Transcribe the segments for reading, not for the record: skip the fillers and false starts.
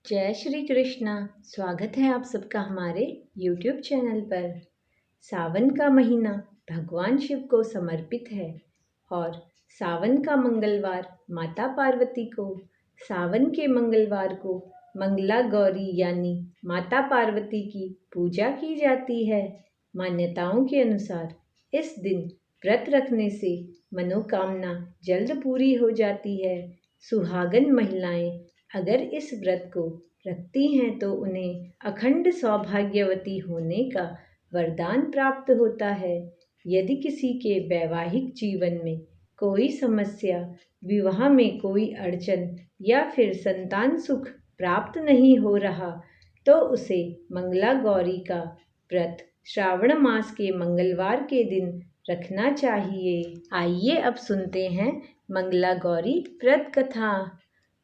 जय श्री कृष्णा। स्वागत है आप सबका हमारे YouTube चैनल पर। सावन का महीना भगवान शिव को समर्पित है और सावन का मंगलवार माता पार्वती को, सावन के मंगलवार को मंगला गौरी यानी माता पार्वती की पूजा की जाती है। मान्यताओं के अनुसार इस दिन व्रत रखने से मनोकामना जल्द पूरी हो जाती है। सुहागन महिलाएं अगर इस व्रत को रखती हैं तो उन्हें अखंड सौभाग्यवती होने का वरदान प्राप्त होता है। यदि किसी के वैवाहिक जीवन में कोई समस्या, विवाह में कोई अड़चन या फिर संतान सुख प्राप्त नहीं हो रहा तो उसे मंगला गौरी का व्रत श्रावण मास के मंगलवार के दिन रखना चाहिए। आइए अब सुनते हैं मंगला गौरी व्रत कथा।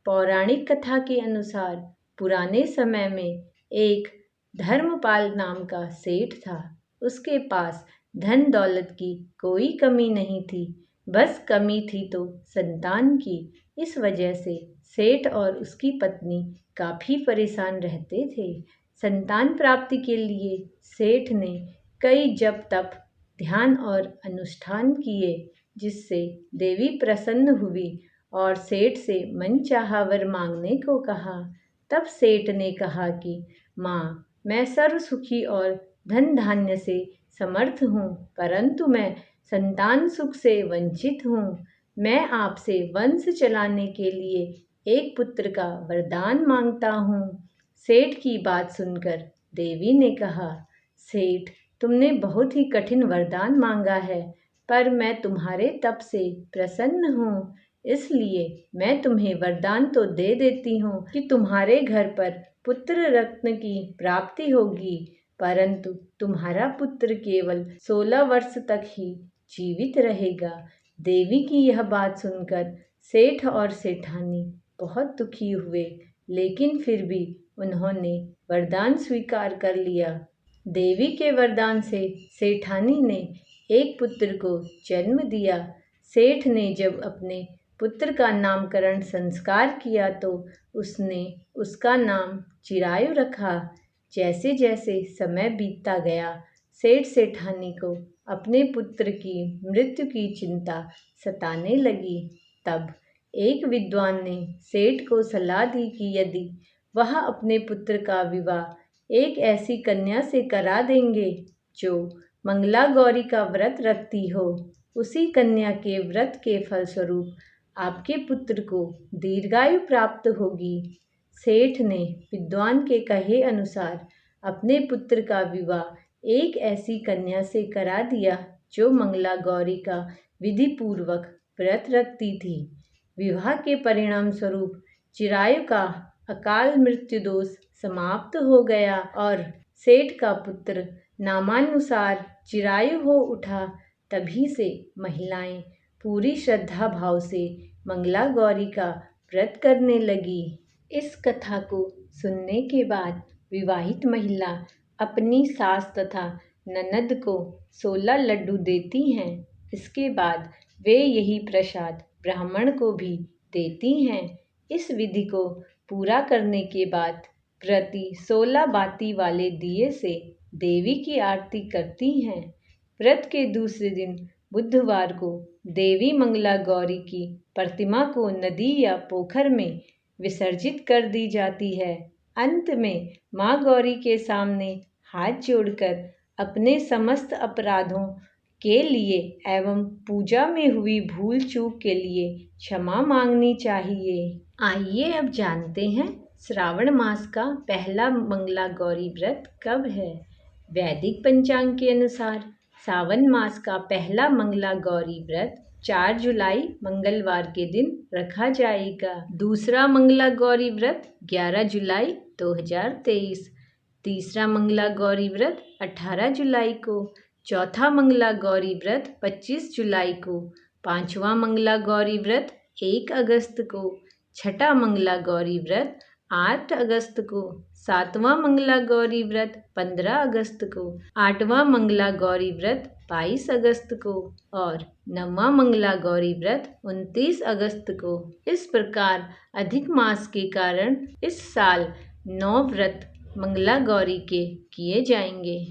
पौराणिक कथा के अनुसार पुराने समय में एक धर्मपाल नाम का सेठ था। उसके पास धन दौलत की कोई कमी नहीं थी, बस कमी थी तो संतान की। इस वजह से सेठ और उसकी पत्नी काफ़ी परेशान रहते थे। संतान प्राप्ति के लिए सेठ ने कई जप तप, ध्यान और अनुष्ठान किए, जिससे देवी प्रसन्न हुई और सेठ से मनचाहा वर मांगने को कहा। तब सेठ ने कहा कि माँ, मैं सर्व सुखी और धन धान्य से समर्थ हूँ, परंतु मैं संतान सुख से वंचित हूँ। मैं आपसे वंश चलाने के लिए एक पुत्र का वरदान मांगता हूँ। सेठ की बात सुनकर देवी ने कहा, सेठ, तुमने बहुत ही कठिन वरदान मांगा है, पर मैं तुम्हारे तप से प्रसन्न हूँ, इसलिए मैं तुम्हें वरदान तो दे देती हूँ कि तुम्हारे घर पर पुत्र रत्न की प्राप्ति होगी, परंतु तुम्हारा पुत्र केवल 16 वर्ष तक ही जीवित रहेगा। देवी की यह बात सुनकर सेठ और सेठानी बहुत दुखी हुए, लेकिन फिर भी उन्होंने वरदान स्वीकार कर लिया। देवी के वरदान से सेठानी ने एक पुत्र को जन्म दिया। सेठ ने जब अपने पुत्र का नामकरण संस्कार किया तो उसने उसका नाम चिरायु रखा। जैसे जैसे समय बीतता गया, सेठ सेठानी को अपने पुत्र की मृत्यु की चिंता सताने लगी। तब एक विद्वान ने सेठ को सलाह दी कि यदि वह अपने पुत्र का विवाह एक ऐसी कन्या से करा देंगे जो मंगला गौरी का व्रत रखती हो, उसी कन्या के व्रत के फलस्वरूप आपके पुत्र को दीर्घायु प्राप्त होगी। सेठ ने विद्वान के कहे अनुसार अपने पुत्र का विवाह एक ऐसी कन्या से करा दिया जो मंगला गौरी का विधि पूर्वक व्रत रखती थी। विवाह के परिणाम स्वरूप चिरायु का अकाल मृत्यु दोष समाप्त हो गया और सेठ का पुत्र नामानुसार चिरायु हो उठा। तभी से महिलाएं पूरी श्रद्धा भाव से मंगला गौरी का व्रत करने लगी। इस कथा को सुनने के बाद विवाहित महिला अपनी सास तथा ननद को 16 लड्डू देती हैं। इसके बाद वे यही प्रसाद ब्राह्मण को भी देती हैं। इस विधि को पूरा करने के बाद प्रति 16 बाती वाले दिए से देवी की आरती करती हैं। व्रत के दूसरे दिन बुधवार को देवी मंगला गौरी की प्रतिमा को नदी या पोखर में विसर्जित कर दी जाती है। अंत में माँ गौरी के सामने हाथ जोड़कर अपने समस्त अपराधों के लिए एवं पूजा में हुई भूल चूक के लिए क्षमा मांगनी चाहिए। आइए अब जानते हैं श्रावण मास का पहला मंगला गौरी व्रत कब है। वैदिक पंचांग के अनुसार सावन मास का पहला मंगला गौरी व्रत 4 जुलाई मंगलवार के दिन रखा जाएगा। दूसरा मंगला गौरी व्रत 11 जुलाई 2023, तीसरा मंगला गौरी व्रत 18 जुलाई को, चौथा मंगला गौरी व्रत 25 जुलाई को, पांचवा मंगला गौरी व्रत 1 अगस्त को, छठा मंगला गौरी व्रत 8 अगस्त को, सातवां मंगला गौरी व्रत 15 अगस्त को, आठवां मंगला गौरी व्रत 22 अगस्त को और नौवां मंगला गौरी व्रत 29 अगस्त को। इस प्रकार अधिक मास के कारण इस साल 9 व्रत मंगला गौरी के किए जाएंगे।